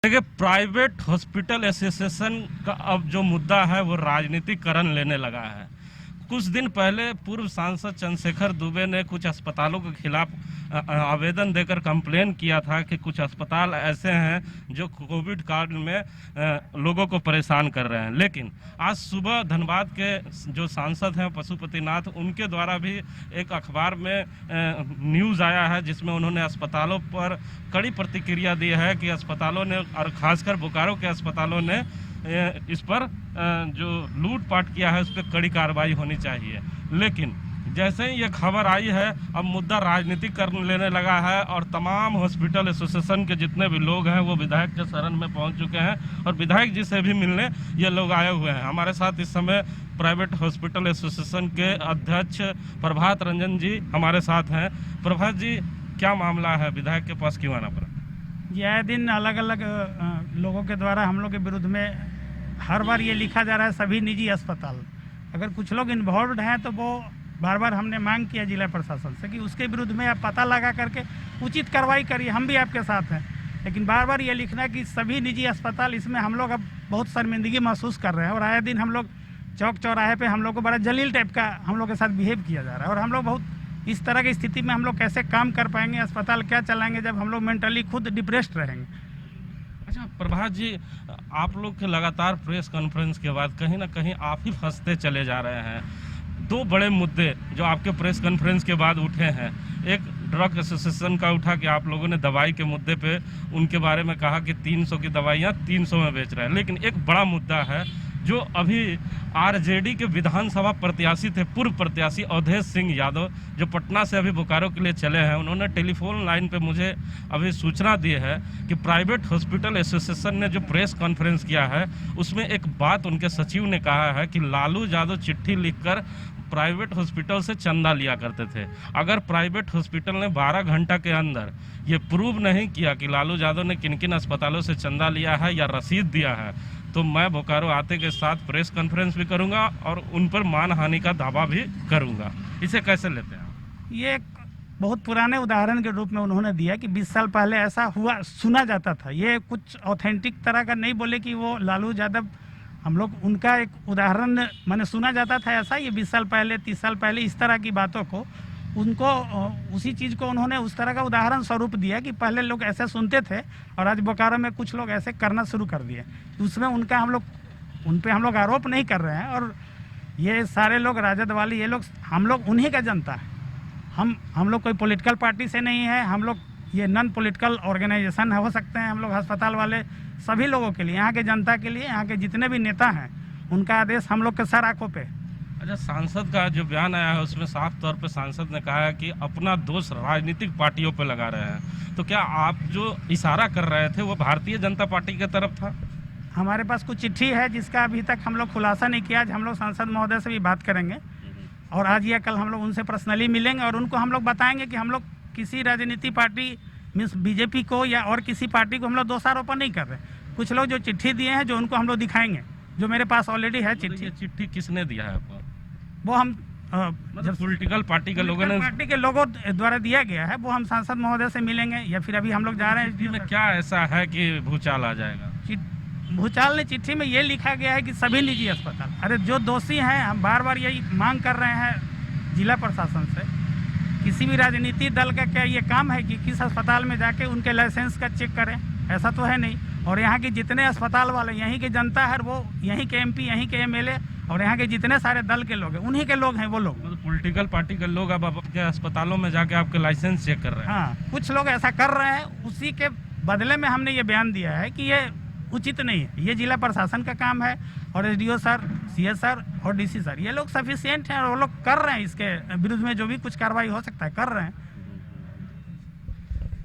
देखिए, private hospital association का अब जो मुद्दा है वो राजनीतिकरण लेने लगा है। कुछ दिन पहले पूर्व सांसद चंद्रशेखर दुबे ने कुछ अस्पतालों के खिलाफ आवेदन देकर कंप्लेन किया था कि कुछ अस्पताल ऐसे हैं जो कोविड काल में लोगों को परेशान कर रहे हैं। लेकिन आज सुबह धनबाद के जो सांसद हैं पशुपतिनाथ, उनके द्वारा भी एक अखबार में न्यूज़ आया है जिसमें उन्होंने अस्पतालों पर कड़ी प्रतिक्रिया दी है कि अस्पतालों ने और खासकर बोकारो के अस्पतालों ने इस पर जो लूटपाट किया है उस पर कड़ी कार्रवाई होनी चाहिए। लेकिन जैसे ही ये खबर आई है, अब मुद्दा राजनीतिक कर लेने लगा है और तमाम हॉस्पिटल एसोसिएशन के जितने भी लोग हैं वो विधायक के शरण में पहुंच चुके हैं और विधायक जी से भी मिलने ये लोग आए हुए हैं। हमारे साथ इस समय प्राइवेट हॉस्पिटल एसोसिएशन के अध्यक्ष प्रभात रंजन जी हमारे साथ हैं। प्रभात जी, क्या मामला है, विधायक के पास क्यों आना पड़ा? यह दिन अलग अलग लोगों के द्वारा हम लोग के विरुद्ध में हर बार ये लिखा जा रहा है सभी निजी अस्पताल। अगर कुछ लोग इन्वॉल्व हैं तो वो बार बार हमने मांग किया जिला प्रशासन से कि उसके विरुद्ध में आप पता लगा करके उचित कार्रवाई करिए, हम भी आपके साथ हैं। लेकिन बार बार ये लिखना कि सभी निजी अस्पताल, इसमें हम लोग अब बहुत शर्मिंदगी महसूस कर रहे हैं और आए दिन हम लोग चौक चौराहे पे हम लोग को बड़ा जलील टाइप का हम लोग के साथ बिहेव किया जा रहा है और हम लोग बहुत इस तरह की स्थिति में हम लोग कैसे काम कर पाएंगे, अस्पताल क्या चलाएंगे जब हम लोग मेंटली खुद डिप्रेस्ड रहेंगे। अच्छा प्रभात जी, आप लोग के लगातार प्रेस कॉन्फ्रेंस के बाद कहीं ना कहीं आप ही फंसते चले जा रहे हैं। दो बड़े मुद्दे जो आपके प्रेस कॉन्फ्रेंस के बाद उठे हैं, एक ड्रग एसोसिएशन का उठा कि आप लोगों ने दवाई के मुद्दे पे उनके बारे में कहा कि 300 की दवाइयाँ 300 में बेच रहे हैं। लेकिन एक बड़ा मुद्दा है जो अभी आरजेडी के विधानसभा प्रत्याशी थे, पूर्व प्रत्याशी अवधेश सिंह यादव, जो पटना से अभी बोकारो के लिए चले हैं, उन्होंने टेलीफोन लाइन पे मुझे अभी सूचना दी है कि प्राइवेट हॉस्पिटल एसोसिएशन ने जो प्रेस कॉन्फ्रेंस किया है उसमें एक बात उनके सचिव ने कहा है कि लालू यादव चिट्ठी लिखकर प्राइवेट हॉस्पिटल से चंदा लिया करते थे। अगर प्राइवेट हॉस्पिटल ने 12 घंटा के अंदर ये प्रूव नहीं किया कि लालू यादव ने किन किन अस्पतालों से चंदा लिया है या रसीद दिया है, तो मैं बोकारो आते के साथ प्रेस कॉन्फ्रेंस भी करूंगा और उन पर मानहानि का दावा भी करूंगा। इसे कैसे लेते हैं आप? ये एक बहुत पुराने उदाहरण के रूप में उन्होंने दिया कि 20 साल पहले ऐसा हुआ, सुना जाता था। ये कुछ ऑथेंटिक तरह का नहीं बोले कि वो लालू यादव, हम लोग उनका एक उदाहरण मैंने सुना जाता था ऐसा। ये 20 साल पहले 30 साल पहले इस तरह की बातों को उनको उसी चीज़ को उन्होंने उस तरह का उदाहरण स्वरूप दिया कि पहले लोग ऐसे सुनते थे और आज बोकारो में कुछ लोग ऐसे करना शुरू कर दिए। उसमें उनका उन पे हम लोग आरोप नहीं कर रहे हैं और ये सारे लोग राजद वाले, ये लोग हम लोग उन्हीं का जनता है। हम लोग कोई पॉलिटिकल पार्टी से नहीं है, हम लोग ये नॉन पॉलिटिकल ऑर्गेनाइजेशन हो सकते हैं। हम लोग अस्पताल वाले सभी लोगों के लिए, यहाँ के जनता के लिए, यहाँ के जितने भी नेता हैं, उनका आदेश हम लोग के सर आंखों पे। अच्छा, सांसद का जो बयान आया है उसमें साफ तौर पे सांसद ने कहा है कि अपना दोष राजनीतिक पार्टियों पे लगा रहे हैं। तो क्या आप जो इशारा कर रहे थे वो भारतीय जनता पार्टी की तरफ था? हमारे पास कुछ चिट्ठी है जिसका अभी तक हम लोग खुलासा नहीं किया। आज हम लोग सांसद महोदय से भी बात करेंगे और आज या कल हम लोग उनसे पर्सनली मिलेंगे और उनको हम लोग बताएंगे कि हम लोग किसी राजनीति पार्टी मीन्स बीजेपी को या और किसी पार्टी को हम लोग दोषारोपण नहीं कर रहे। कुछ लोग जो चिट्ठी दिए हैं जो उनको हम लोग दिखाएंगे, जो मेरे पास ऑलरेडी है चिट्ठी। ये चिट्ठी किसने दिया है आपको? वो हम जब पॉलिटिकल पार्टी के लोगों ने, पार्टी के लोगों द्वारा दिया गया है, वो हम सांसद महोदय से मिलेंगे या फिर अभी हम लोग जा रहे हैं। चिट्ठी में क्या ऐसा है कि भूचाल आ जाएगा? भूचाल ने चिट्ठी में ये लिखा गया है कि सभी निजी अस्पताल, अरे जो दोषी हैं, हम बार बार यही मांग कर रहे हैं जिला प्रशासन से। किसी भी राजनीति दल का क्या ये काम है कि किस अस्पताल में जाके उनके लाइसेंस का चेक करें? ऐसा तो है नहीं। और यहाँ के जितने अस्पताल वाले यहीं की जनता है, वो यहीं के एमपी, यहीं के एमएलए और यहाँ के जितने सारे दल के लोग हैं, उन्हीं के लोग हैं वो लोग। मतलब पॉलिटिकल पार्टी के लोग अब आपके अस्पतालों में जाके आपके लाइसेंस चेक कर रहे हैं? हाँ, कुछ लोग ऐसा कर रहे हैं। उसी के बदले में हमने ये बयान दिया है कि ये उचित नहीं है। ये जिला प्रशासन का काम है और एसडीओ सर, सीएस सर और डीसी सर, ये लोग सफिशिएंट हैं और वो लोग कर रहे हैं। इसके विरुद्ध में जो भी कुछ कार्रवाई हो सकता है कर रहे हैं।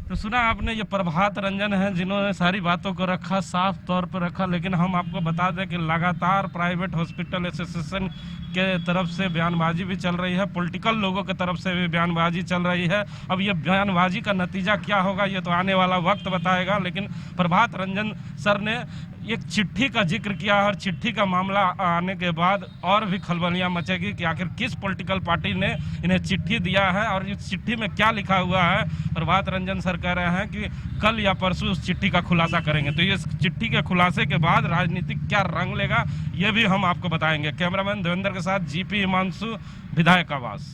तो सुना आपने, ये प्रभात रंजन है जिन्होंने सारी बातों को रखा, साफ तौर पर रखा। लेकिन हम आपको बता दें कि लगातार प्राइवेट हॉस्पिटल एसोसिएशन के तरफ से बयानबाजी भी चल रही है, पॉलिटिकल लोगों की तरफ से भी बयानबाजी चल रही है। अब ये बयानबाजी का नतीजा क्या होगा ये तो आने वाला वक्त बताएगा। लेकिन प्रभात रंजन सर ने एक चिट्ठी का जिक्र किया और चिट्ठी का मामला आने के बाद और भी खलबलियां मचेगी कि आखिर किस पॉलिटिकल पार्टी ने इन्हें चिट्ठी दिया है और इस चिट्ठी में क्या लिखा हुआ है। प्रभात रंजन सर कह रहे हैं कि कल या परसों उस चिट्ठी का खुलासा करेंगे। तो इस चिट्ठी के खुलासे के बाद राजनीतिक क्या रंग लेगा ये भी हम आपको बताएंगे। कैमरामैन देवेंद्र के साथ जीपी हिमांशु, विधायक आवास।